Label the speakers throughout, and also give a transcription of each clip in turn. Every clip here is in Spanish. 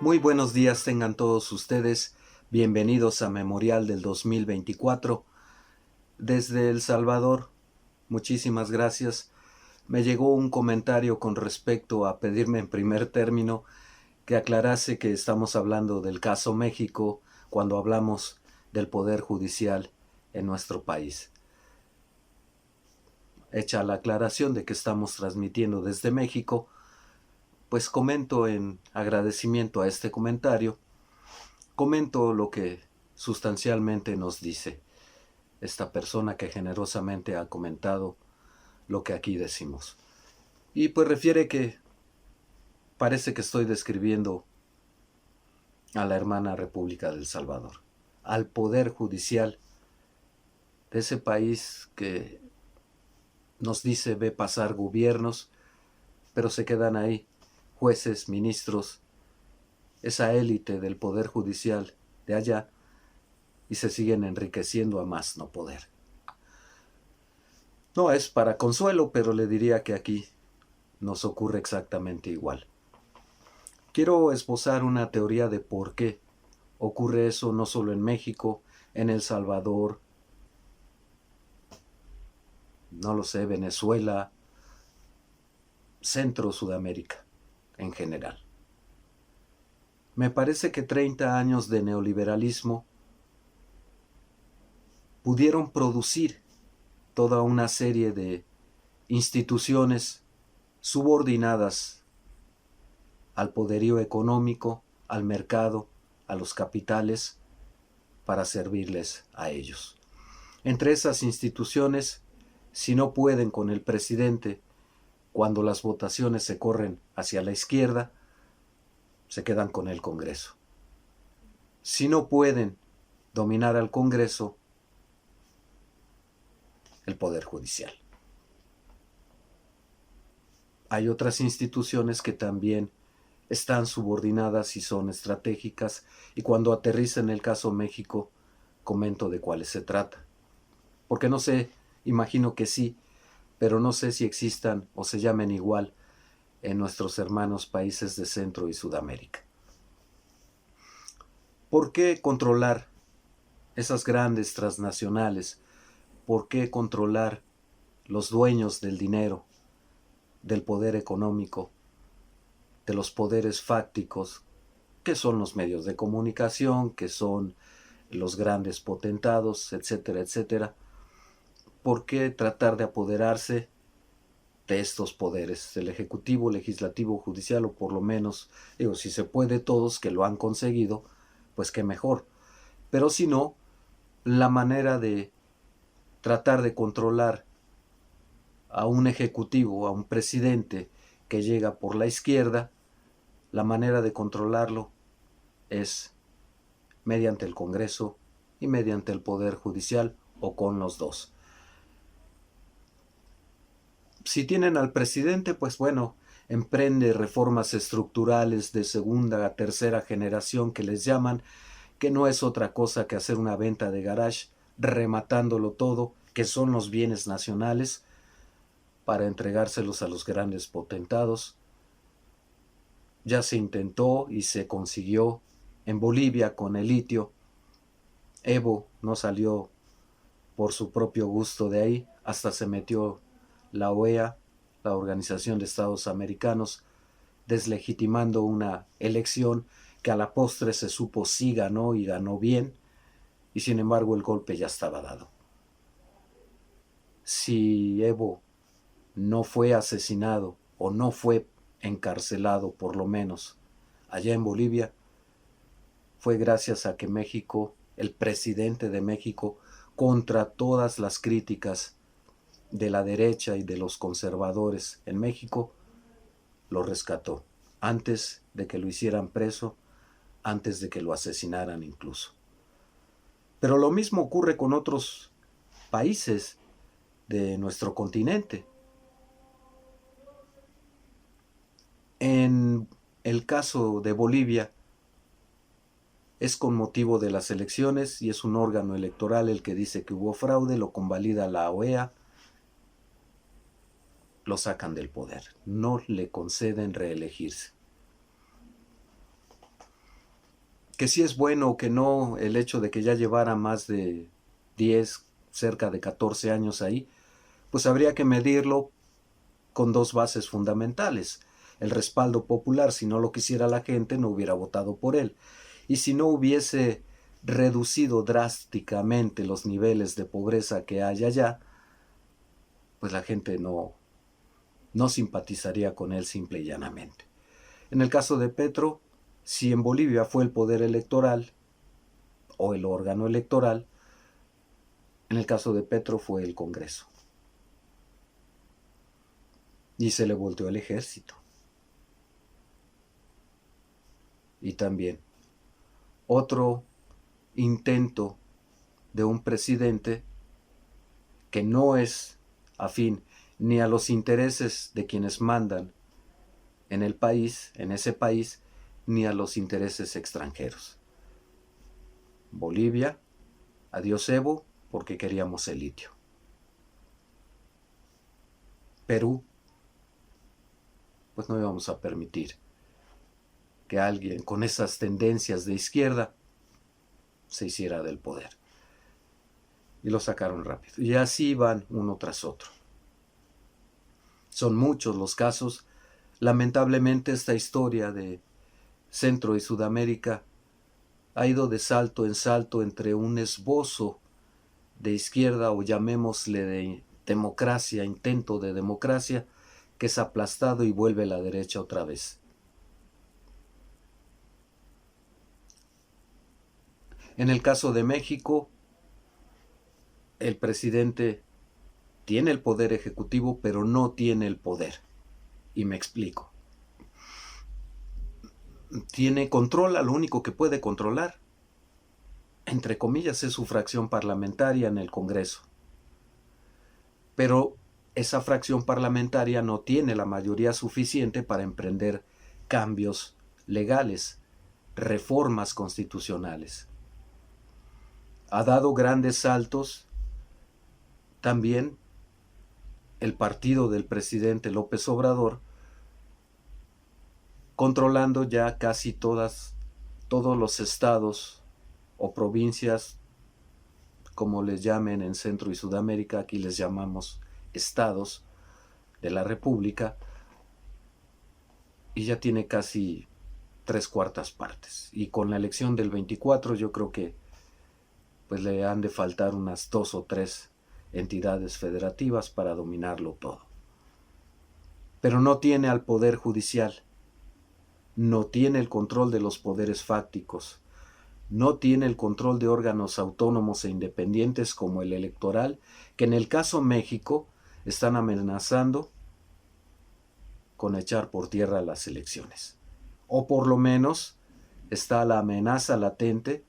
Speaker 1: Muy buenos días tengan todos ustedes. Bienvenidos a Memorial del 2024. Desde El Salvador, muchísimas gracias. Me llegó un comentario con respecto a pedirme en primer término que aclarase que estamos hablando del caso México cuando hablamos del Poder Judicial en nuestro país. Hecha la aclaración de que estamos transmitiendo desde México, pues comento en agradecimiento a este comentario, comento lo que sustancialmente nos dice esta persona que generosamente ha comentado lo que aquí decimos. Y pues refiere que parece que estoy describiendo a la hermana República del Salvador, al poder judicial de ese país que nos dice ve pasar gobiernos, pero se quedan ahí jueces, ministros, esa élite del poder judicial de allá, y se siguen enriqueciendo a más no poder. No es para consuelo, pero le diría que aquí nos ocurre exactamente igual. Quiero esbozar una teoría de por qué ocurre eso no solo en México, en El Salvador, no lo sé, Venezuela, Centro Sudamérica en general. Me parece que 30 años de neoliberalismo pudieron producir toda una serie de instituciones subordinadas al poderío económico, al mercado, a los capitales, para servirles a ellos. Entre esas instituciones, si no pueden con el presidente, cuando las votaciones se corren hacia la izquierda, se quedan con el Congreso. Si no pueden dominar al Congreso, el Poder Judicial. Hay otras instituciones que también están subordinadas y son estratégicas, y cuando aterriza en el caso México, comento de cuáles se trata. Porque no sé, imagino que sí, pero no sé si existan o se llamen igual en nuestros hermanos países de Centro y Sudamérica. ¿Por qué controlar esas grandes transnacionales? ¿Por qué controlar los dueños del dinero, del poder económico, de los poderes fácticos, que son los medios de comunicación, que son los grandes potentados, etcétera, etcétera? ¿Por qué tratar de apoderarse de estos poderes, el ejecutivo, legislativo, judicial, o por lo menos, digo, si se puede todos que lo han conseguido, pues qué mejor. Pero si no, la manera de tratar de controlar a un ejecutivo, a un presidente que llega por la izquierda, la manera de controlarlo es mediante el Congreso y mediante el Poder Judicial, o con los dos. Si tienen al presidente, pues bueno, emprende reformas estructurales de segunda a tercera generación que les llaman, que no es otra cosa que hacer una venta de garage, rematándolo todo, que son los bienes nacionales, para entregárselos a los grandes potentados. Ya se intentó y se consiguió en Bolivia con el litio. Evo no salió por su propio gusto de ahí, hasta se metió la OEA, la Organización de Estados Americanos, deslegitimando una elección que a la postre se supo sí ganó y ganó bien, y sin embargo el golpe ya estaba dado. Si Evo no fue asesinado o no fue encarcelado, por lo menos allá en Bolivia, fue gracias a que México, el presidente de México, contra todas las críticas de la derecha y de los conservadores en México, lo rescató antes de que lo hicieran preso, antes de que lo asesinaran incluso. Pero lo mismo ocurre con otros países de nuestro continente. En el caso de Bolivia, es con motivo de las elecciones y es un órgano electoral el que dice que hubo fraude, lo convalida la OEA, lo sacan del poder, no le conceden reelegirse. que si es bueno o que no el hecho de que ya llevara más de 10, cerca de 14 años ahí, pues habría que medirlo con dos bases fundamentales. El respaldo popular, si no lo quisiera la gente, no hubiera votado por él. Y si no hubiese reducido drásticamente los niveles de pobreza que hay allá, pues la gente no simpatizaría con él simple y llanamente. En el caso de Petro, si en Bolivia fue el poder electoral o el órgano electoral, en el caso de Petro fue el Congreso. Y se le volteó el ejército. Y también otro intento de un presidente que no es afín ni a los intereses de quienes mandan en el país, en ese país, ni a los intereses extranjeros. Bolivia, adiós Evo, porque queríamos el litio. Perú, pues no íbamos a permitir que alguien con esas tendencias de izquierda se hiciera del poder. Y lo sacaron rápido. Y así van uno tras otro. Son muchos los casos. Lamentablemente esta historia de Centro y Sudamérica ha ido de salto en salto entre un esbozo de izquierda o llamémosle de democracia, intento de democracia, que es aplastado y vuelve a la derecha otra vez. En el caso de México, el presidente tiene el poder ejecutivo, pero no tiene el poder. Y me explico. Controla lo único que puede controlar, entre comillas, es su fracción parlamentaria en el Congreso. Pero esa fracción parlamentaria no tiene la mayoría suficiente para emprender cambios legales, reformas constitucionales. Ha dado grandes saltos también el partido del presidente López Obrador, controlando ya casi todos los estados o provincias, como les llamen en Centro y Sudamérica, aquí les llamamos estados de la República, y ya tiene casi 3/4 partes. Y con la elección del 24 yo creo que pues le han de faltar unas 2 o 3 entidades federativas para dominarlo todo. Pero no tiene al poder judicial, no tiene el control de los poderes fácticos, no tiene el control de órganos autónomos e independientes como el electoral, que en el caso México están amenazando con echar por tierra las elecciones. O por lo menos está la amenaza latente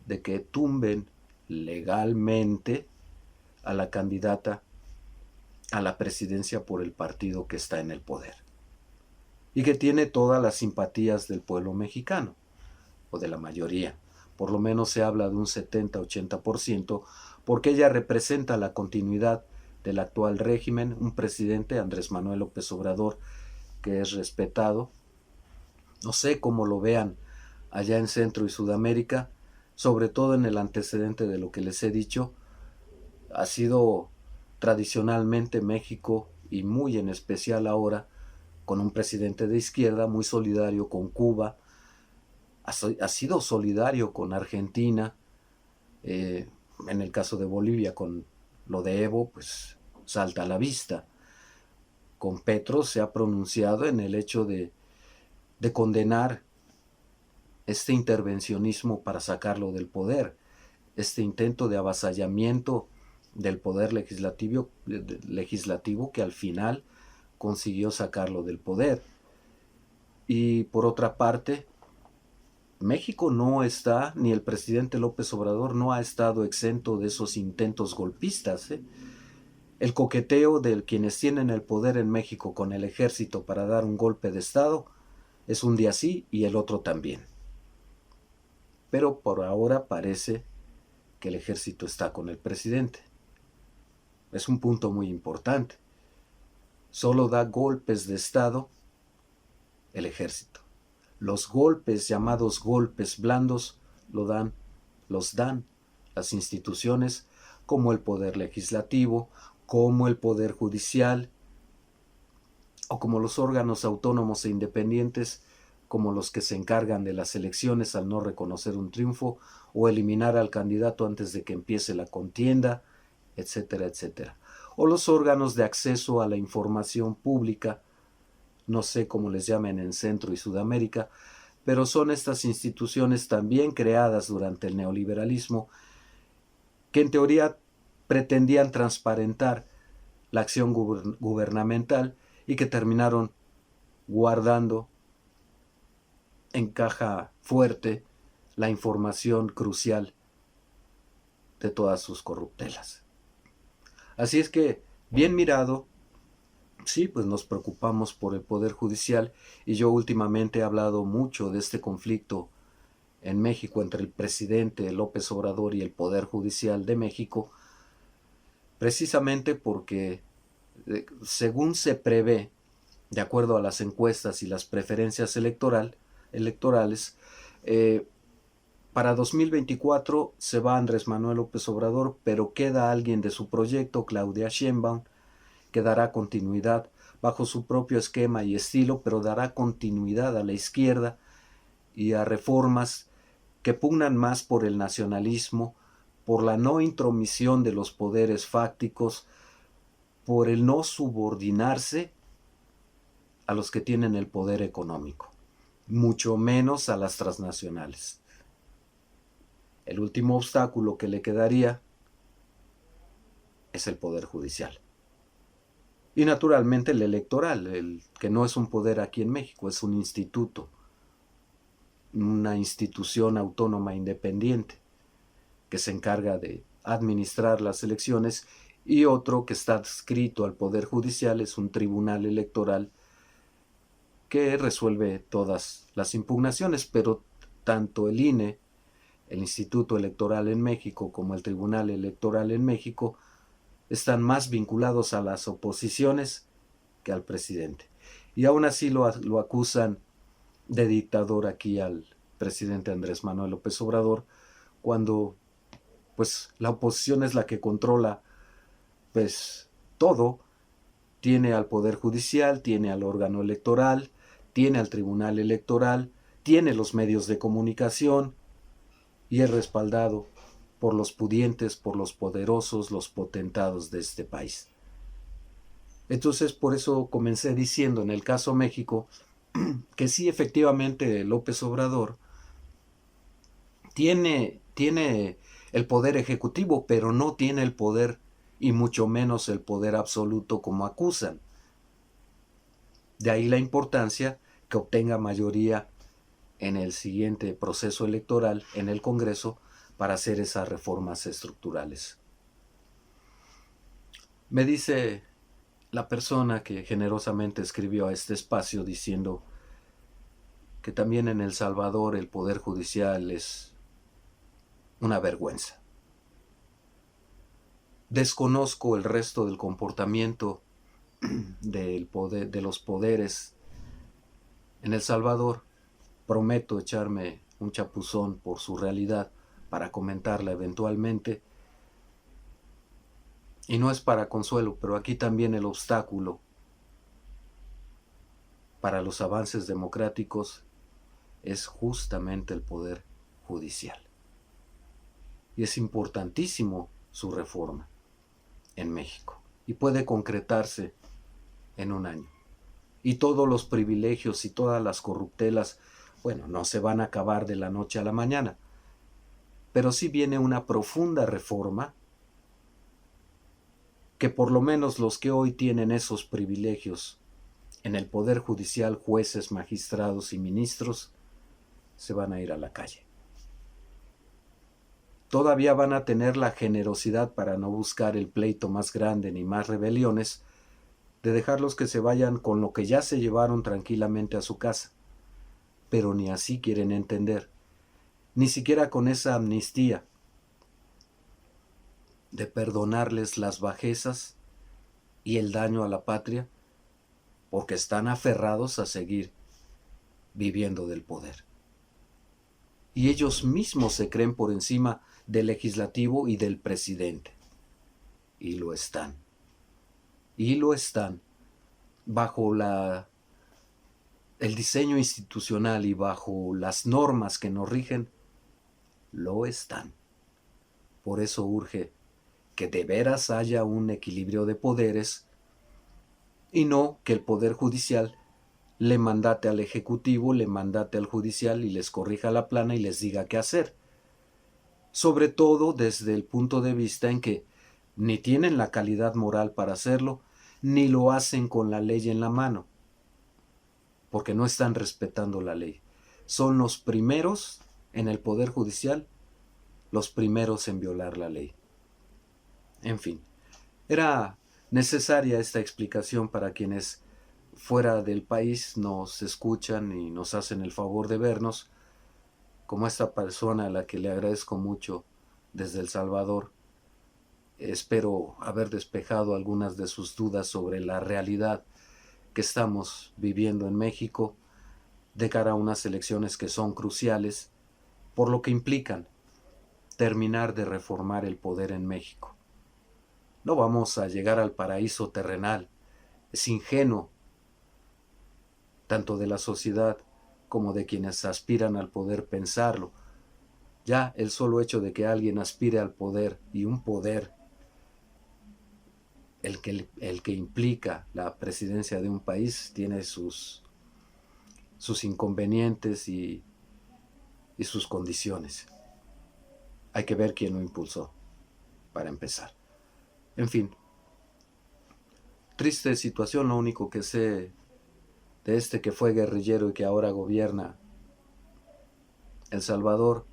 Speaker 1: de que tumben legalmente a la candidata a la presidencia por el partido que está en el poder y que tiene todas las simpatías del pueblo mexicano, o de la mayoría. Por lo menos se habla de un 70-80%, porque ella representa la continuidad del actual régimen, un presidente, Andrés Manuel López Obrador, que es respetado. No sé cómo lo vean allá en Centro y Sudamérica, sobre todo en el antecedente de lo que les he dicho. Ha sido tradicionalmente México, y muy en especial ahora, con un presidente de izquierda muy solidario con Cuba, ha sido solidario con Argentina, en el caso de Bolivia con lo de Evo, pues salta a la vista. Con Petro se ha pronunciado en el hecho de condenar este intervencionismo para sacarlo del poder, este intento de avasallamiento del poder legislativo que al final consiguió sacarlo del poder. Y por otra parte, México no está, ni el presidente López Obrador no ha estado exento de esos intentos golpistas. El coqueteo de quienes tienen el poder en México con el ejército para dar un golpe de Estado es un día sí y el otro también. Pero por ahora parece que el ejército está con el presidente. Es un punto muy importante. Solo da golpes de Estado el ejército. Los golpes llamados golpes blandos los dan las instituciones como el poder legislativo, como el poder judicial, o como los órganos autónomos e independientes, como los que se encargan de las elecciones al no reconocer un triunfo o eliminar al candidato antes de que empiece la contienda, etcétera, etcétera. O los órganos de acceso a la información pública, no sé cómo les llamen en Centro y Sudamérica, pero son estas instituciones también creadas durante el neoliberalismo que en teoría pretendían transparentar la acción gubernamental y que terminaron guardando en caja fuerte la información crucial de todas sus corruptelas. Así es que, bien mirado, sí, pues nos preocupamos por el Poder Judicial, y yo últimamente he hablado mucho de este conflicto en México entre el presidente López Obrador y el Poder Judicial de México, precisamente porque, según se prevé, de acuerdo a las encuestas y las preferencias electorales, para 2024 se va Andrés Manuel López Obrador, pero queda alguien de su proyecto, Claudia Sheinbaum, que dará continuidad bajo su propio esquema y estilo, pero dará continuidad a la izquierda y a reformas que pugnan más por el nacionalismo, por la no intromisión de los poderes fácticos, por el no subordinarse a los que tienen el poder económico, mucho menos a las transnacionales. El último obstáculo que le quedaría es el poder judicial. Y naturalmente el electoral, el que no es un poder aquí en México, es un instituto, una institución autónoma independiente que se encarga de administrar las elecciones, y otro que está adscrito al poder judicial es un tribunal electoral que resuelve todas las impugnaciones, pero tanto el INE, el Instituto Electoral en México, como el Tribunal Electoral en México están más vinculados a las oposiciones que al presidente. Y aún así lo acusan de dictador aquí al presidente Andrés Manuel López Obrador, cuando pues la oposición es la que controla pues todo, tiene al Poder Judicial, tiene al órgano electoral, tiene al Tribunal Electoral, tiene los medios de comunicación y es respaldado por los pudientes, por los poderosos, los potentados de este país. Entonces, por eso comencé diciendo en el caso México que sí, efectivamente, López Obrador tiene el poder ejecutivo, pero no tiene el poder, y mucho menos el poder absoluto como acusan. De ahí la importancia que obtenga mayoría en el siguiente proceso electoral en el Congreso para hacer esas reformas estructurales. Me dice la persona que generosamente escribió a este espacio diciendo que también en El Salvador el poder judicial es una vergüenza. Desconozco el resto del comportamiento de los poderes en El Salvador. Prometo echarme un chapuzón por su realidad para comentarla eventualmente. Y no es para consuelo, pero aquí también el obstáculo para los avances democráticos es justamente el poder judicial. Y es importantísimo su reforma en México. Y puede concretarse en un año. Y todos los privilegios y todas las corruptelas, bueno, no se van a acabar de la noche a la mañana. Pero sí viene una profunda reforma que por lo menos los que hoy tienen esos privilegios en el Poder Judicial, jueces, magistrados y ministros, se van a ir a la calle. Todavía van a tener la generosidad para no buscar el pleito más grande ni más rebeliones, de dejarlos que se vayan con lo que ya se llevaron tranquilamente a su casa. Pero ni así quieren entender, ni siquiera con esa amnistía de perdonarles las bajezas y el daño a la patria, porque están aferrados a seguir viviendo del poder. Y ellos mismos se creen por encima del legislativo y del presidente. Y lo están. Y lo están. Bajo el diseño institucional y bajo las normas que nos rigen, lo están. Por eso urge que de veras haya un equilibrio de poderes y no que el Poder Judicial le mandate al Ejecutivo, le mandate al Judicial y les corrija la plana y les diga qué hacer. Sobre todo desde el punto de vista en que ni tienen la calidad moral para hacerlo, ni lo hacen con la ley en la mano, porque no están respetando la ley. Son los primeros en el Poder Judicial, los primeros en violar la ley. En fin, era necesaria esta explicación para quienes fuera del país nos escuchan y nos hacen el favor de vernos, como esta persona a la que le agradezco mucho desde El Salvador. Espero haber despejado algunas de sus dudas sobre la realidad que estamos viviendo en México de cara a unas elecciones que son cruciales, por lo que implican terminar de reformar el poder en México. No vamos a llegar al paraíso terrenal. Es ingenuo, tanto de la sociedad como de quienes aspiran al poder, pensarlo. Ya el solo hecho de que alguien aspire al poder, y un poder, el que implica la presidencia de un país, tiene sus inconvenientes y sus condiciones. Hay que ver quién lo impulsó, para empezar. En fin, triste situación. Lo único que sé de este que fue guerrillero y que ahora gobierna El Salvador,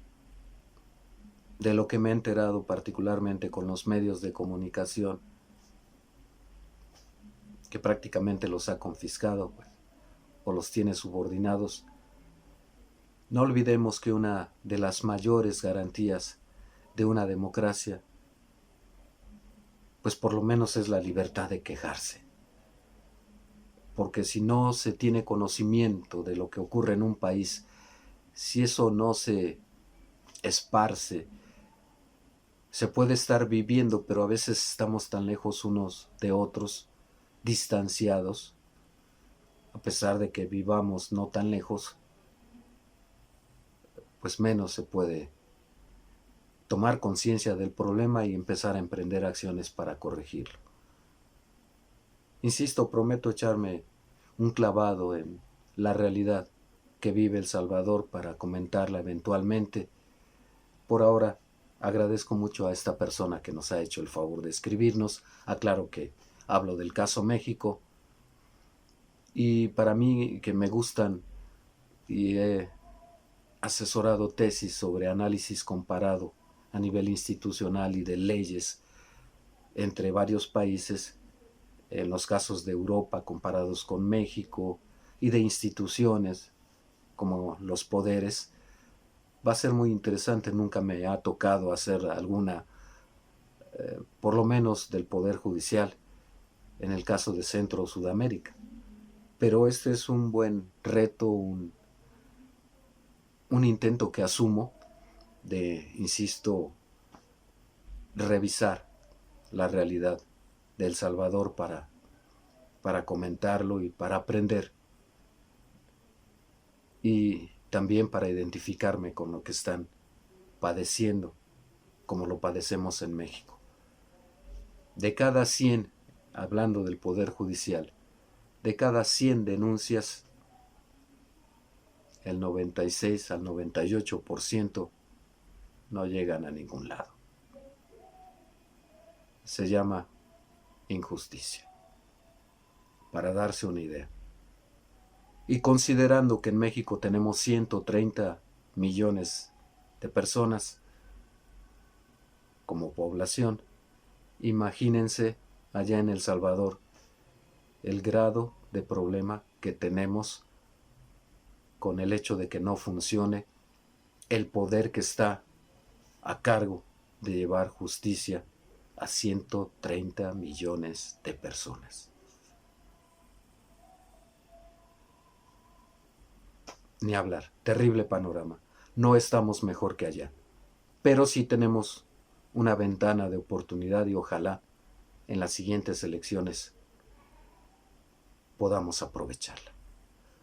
Speaker 1: de lo que me he enterado particularmente con los medios de comunicación, que prácticamente los ha confiscado o los tiene subordinados. No olvidemos que una de las mayores garantías de una democracia, pues por lo menos es la libertad de quejarse. Porque si no se tiene conocimiento de lo que ocurre en un país, si eso no se esparce, se puede estar viviendo, pero a veces estamos tan lejos unos de otros, distanciados, a pesar de que vivamos no tan lejos, pues menos se puede tomar conciencia del problema y empezar a emprender acciones para corregirlo. Insisto, prometo echarme un clavado en la realidad que vive El Salvador para comentarla eventualmente. Por ahora, agradezco mucho a esta persona que nos ha hecho el favor de escribirnos. Aclaro que hablo del caso México. Y para mí, que me gustan y he asesorado tesis sobre análisis comparado a nivel institucional y de leyes entre varios países, en los casos de Europa comparados con México, y de instituciones como los poderes, va a ser muy interesante. Nunca me ha tocado hacer alguna, por lo menos del Poder Judicial, en el caso de Centro o Sudamérica. Pero este es un buen reto, un intento que asumo de, insisto, revisar la realidad de El Salvador para comentarlo y para aprender, y también para identificarme con lo que están padeciendo, como lo padecemos en México. De cada 100, hablando del Poder Judicial, de cada 100 denuncias, el 96 al 98% no llegan a ningún lado. Se llama injusticia, para darse una idea. Y considerando que en México tenemos 130 millones de personas como población, imagínense allá en El Salvador el grado de problema que tenemos con el hecho de que no funcione el poder que está a cargo de llevar justicia a 130 millones de personas. Ni hablar, terrible panorama. No estamos mejor que allá. Pero sí tenemos una ventana de oportunidad y ojalá en las siguientes elecciones podamos aprovecharla.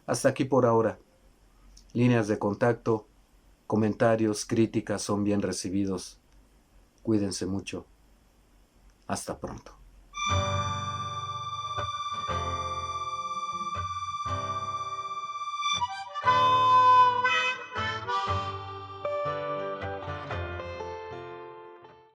Speaker 1: Hasta aquí por ahora. Líneas de contacto, comentarios, críticas son bien recibidos. Cuídense mucho. Hasta pronto.